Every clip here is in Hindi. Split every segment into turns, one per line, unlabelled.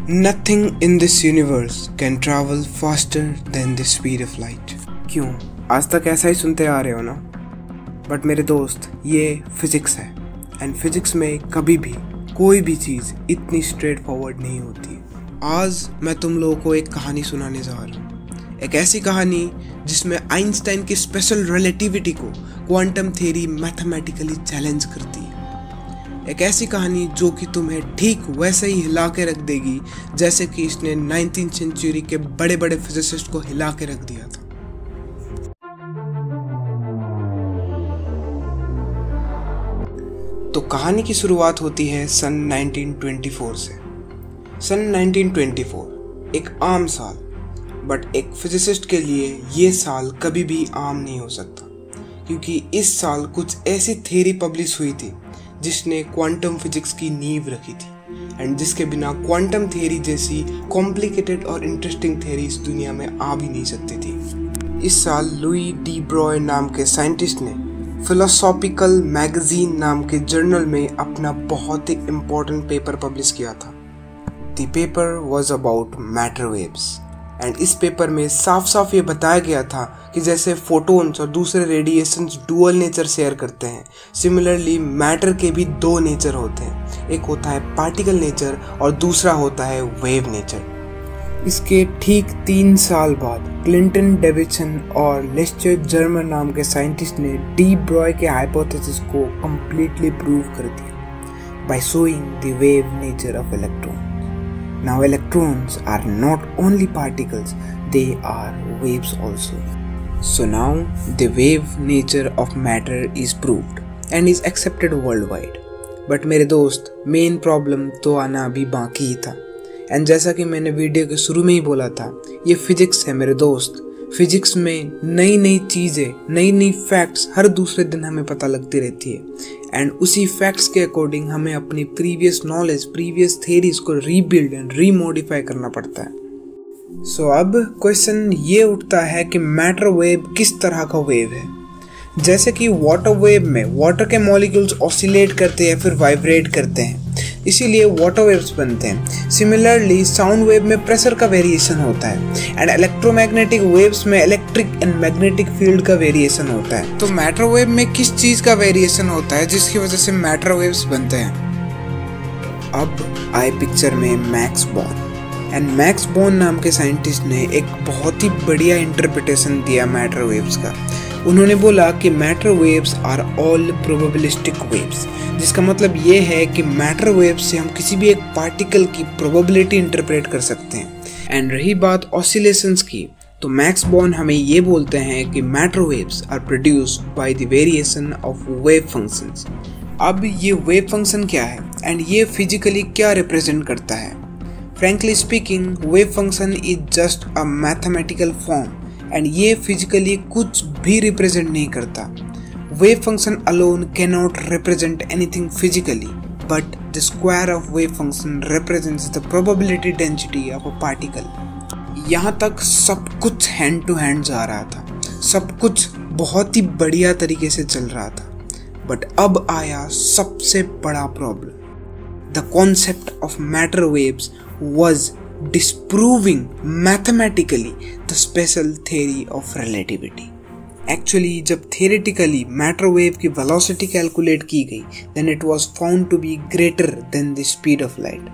Nothing in this universe can travel faster than the speed of light। क्यों आज तक ऐसा ही सुनते आ रहे हो ना? बट मेरे दोस्त, ये फिजिक्स है एंड फिजिक्स में कभी भी कोई भी चीज़ इतनी स्ट्रेट फॉरवर्ड नहीं होती। आज मैं तुम लोगों को एक कहानी सुनाने जा रहा हूँ, एक ऐसी कहानी जिसमें आइंस्टाइन की स्पेशल रिलेटिविटी को क्वांटम थ्योरी मैथमेटिकली चैलेंज करती है। एक ऐसी कहानी जो कि तुम्हें ठीक वैसे ही हिला के रख देगी जैसे कि इसने 19th सेंचुरी के बड़े बड़े फिजिसिस्ट को हिला के रख दिया था। तो कहानी की शुरुआत होती है सन 1924 से। सन 1924 एक आम साल, बट एक फिजिसिस्ट के लिए ये साल कभी भी आम नहीं हो सकता, क्योंकि इस साल कुछ ऐसी थ्योरी पब्लिश हुई थी जिसने क्वांटम फिजिक्स की नींव रखी थी एंड जिसके बिना क्वांटम थ्योरी जैसी कॉम्प्लिकेटेड और इंटरेस्टिंग थ्योरी इस दुनिया में आ भी नहीं सकती थी। इस साल लुई डी ब्रॉय नाम के साइंटिस्ट ने फिलोसॉफिकल मैगजीन नाम के जर्नल में अपना बहुत ही इम्पोर्टेंट पेपर पब्लिश किया था। The paper was about matter waves and इस पेपर में साफ साफ ये बताया गया था कि जैसे फोटोन्स और दूसरे रेडिएशंस डुअल नेचर शेयर करते हैं, सिमिलरली मैटर के भी दो नेचर होते हैं। एक होता है पार्टिकल नेचर और दूसरा होता है वेव नेचर। इसके ठीक 3 साल बाद क्लिंटन डेविडसन और लेस्टर जर्मर नाम के साइंटिस्ट ने डी ब्रॉय के हाइपोथेसिस को कंप्लीटली प्रूव कर दिया by showing the wave nature of electron. Now electrons are not only particles, they are waves also. So now the wave nature of matter is proved and is accepted worldwide. But मेरे दोस्त, मेन प्रॉब्लम तो आना अभी बाकी ही था। एंड जैसा कि मैंने वीडियो के शुरू में ही बोला था, ये फिजिक्स है मेरे दोस्त। फिजिक्स में नई नई चीज़ें, नई नई फैक्ट्स हर दूसरे दिन हमें पता लगती रहती है एंड उसी फैक्ट्स के अकॉर्डिंग हमें अपनी प्रीवियस नॉलेज, प्रीवियस थ्योरीज को रीबिल्ड एंड रीमॉडिफाई करना पड़ता है। सो अब क्वेश्चन ये उठता है कि मैटर वेव किस तरह का वेव है। जैसे कि वाटर वेव में वाटर के मॉलिक्यूल्स ऑसिलेट करते हैं, फिर वाइब्रेट करते हैं, इसीलिए वाटर वेव्स बनते हैं। सिमिलरली साउंड वेव में प्रेशर का वेरिएशन होता है एंड इलेक्ट्रोमैग्नेटिक वेव्स में इलेक्ट्रिक एंड मैग्नेटिक फील्ड का वेरिएशन होता है। तो मैटर वेव में किस चीज़ का वेरिएशन होता है जिसकी वजह से मैटर वेव्स बनते हैं? अब आए पिक्चर में max born and max born नाम के साइंटिस्ट ने एक बहुत ही बढ़िया इंटरप्रिटेशन दिया मैटर वेव्स का। उन्होंने बोला कि matter waves are all probabilistic waves, जिसका मतलब ये है कि मैटर वेव्स से हम किसी भी एक पार्टिकल की प्रोबेबिलिटी इंटरप्रेट कर सकते हैं। एंड रही बात ऑसिलेशंस की, तो मैक्स बॉर्न हमें ये बोलते हैं कि matter waves are produced by the variation of wave functions. अब ये वेव फंक्शन क्या है एंड ये फिजिकली क्या रिप्रेजेंट करता है? Frankly speaking, wave function is just a mathematical form and ये फिजिकली कुछ भी रिप्रेजेंट नहीं करता। Wave function alone cannot represent anything physically, but the square of wave function represents the probability density of a particle. यहाँ तक सब कुछ हैंड टू हैंड जा रहा था, सब कुछ बहुत ही बढ़िया तरीके से चल रहा था, बट अब आया सबसे बड़ा problem. The concept of matter waves was disproving mathematically the special theory of relativity. Actually, जब theoretically matter wave की velocity calculate की गई, then it was found to be greater than the speed of light.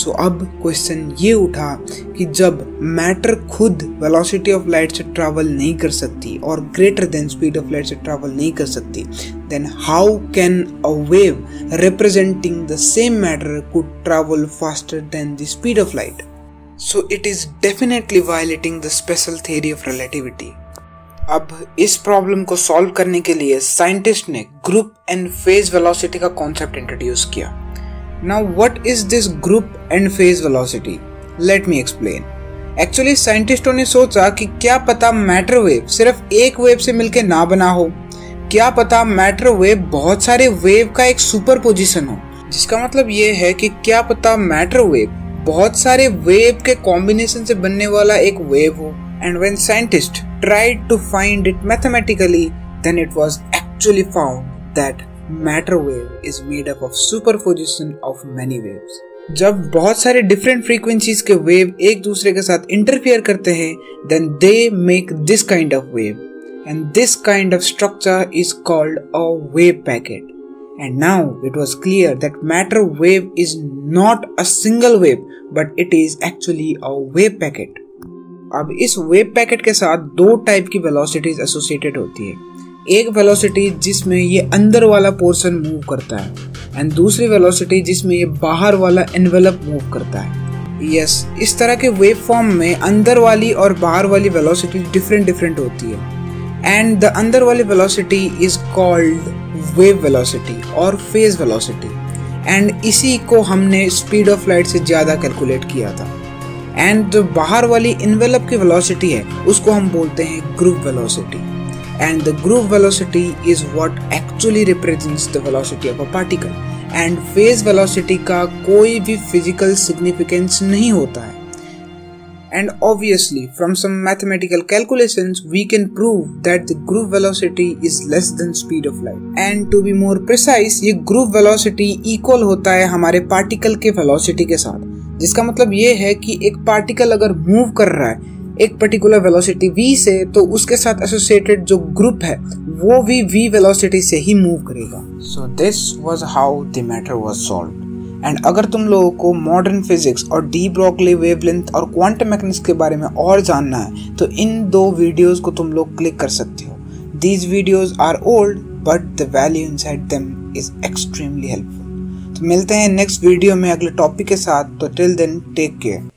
So अब question ये उठा कि जब matter खुद velocity of light से travel नहीं कर सकती और greater than speed of light से travel नहीं कर सकती, then how can a wave representing the same matter could travel faster than the speed of light? So it is definitely violating the special theory of relativity. अब इस प्रॉब्लम को सॉल्व करने के लिए साइंटिस्ट ने ग्रुप एंड फेज वेलोसिटी का कॉन्सेप्ट इंट्रोड्यूस किया। Now what is this group and phase velocity? Let me explain. Actually साइंटिस्टों ने सोचा कि क्या पता मैटर वेव सिर्फ एक वेव से मिलकर ना बना हो, क्या पता मैटर वेव बहुत सारे वेव का एक सुपरपोजिशन हो, जिसका मतलब ये है कि क्या पता मैटर वेव बहुत सारे वेव के कॉम्बिनेशन से बनने वाला एक वेव हो। And when scientist tried to find it mathematically, then it was actually found that matter wave is made up of superposition of many waves. जब बहुत सारे डिफरेंट फ्रीक्वेंसीज के वेव एक दूसरे के साथ इंटरफियर करते हैं, then they make this kind of wave, and this kind of structure is called a wave packet. And now it was clear that matter wave is not a single wave, but it is actually a wave packet. अब इस वेव पैकेट के साथ दो टाइप की वेलोसिटीज एसोसिएटेड होती है. एक वेलोसिटी जिसमें ये अंदर वाला पोर्शन मूव करता है, एंड दूसरी वेलोसिटी जिसमें ये बाहर वाला एनवेलप मूव करता है. यस, इस तरह के वेव फॉर्म में अंदर वाली और बाहर वाली वेलोसिटी डिफरेंट होती है, एंड द अंदर वाली velocity is called wave velocity और फेज वेलोसिटी, एंड इसी को हमने स्पीड ऑफ लाइट से ज़्यादा कैलकुलेट किया था. एंड जो बाहर वाली इन्वेलप की वेलोसिटी है उसको हम बोलते हैं group velocity, and the group velocity is what actually represents the velocity of a particle. And phase velocity का कोई भी फिजिकल सिग्निफिकेंस नहीं होता है. And obviously, from some mathematical calculations, we can prove that the group velocity is less than speed of light. And to be more precise, ये group velocity equal होता है हमारे particle के velocity के साथ. जिसका मतलब ये है कि एक particle अगर move कर रहा है एक particular velocity v से, तो उसके साथ associated जो group है वो भी v velocity से ही move करेगा. So this was how the matter was solved. And अगर तुम लोगों को मॉडर्न फिजिक्स और डी ब्रोगली वेवलेंथ और क्वांटम मैकेनिक्स के बारे में और जानना है तो इन दो वीडियोस को तुम लोग क्लिक कर सकते हो. These videos are old but the value inside them is extremely helpful. तो मिलते हैं नेक्स्ट वीडियो में अगले टॉपिक के साथ. तो टिल देन टेक केयर.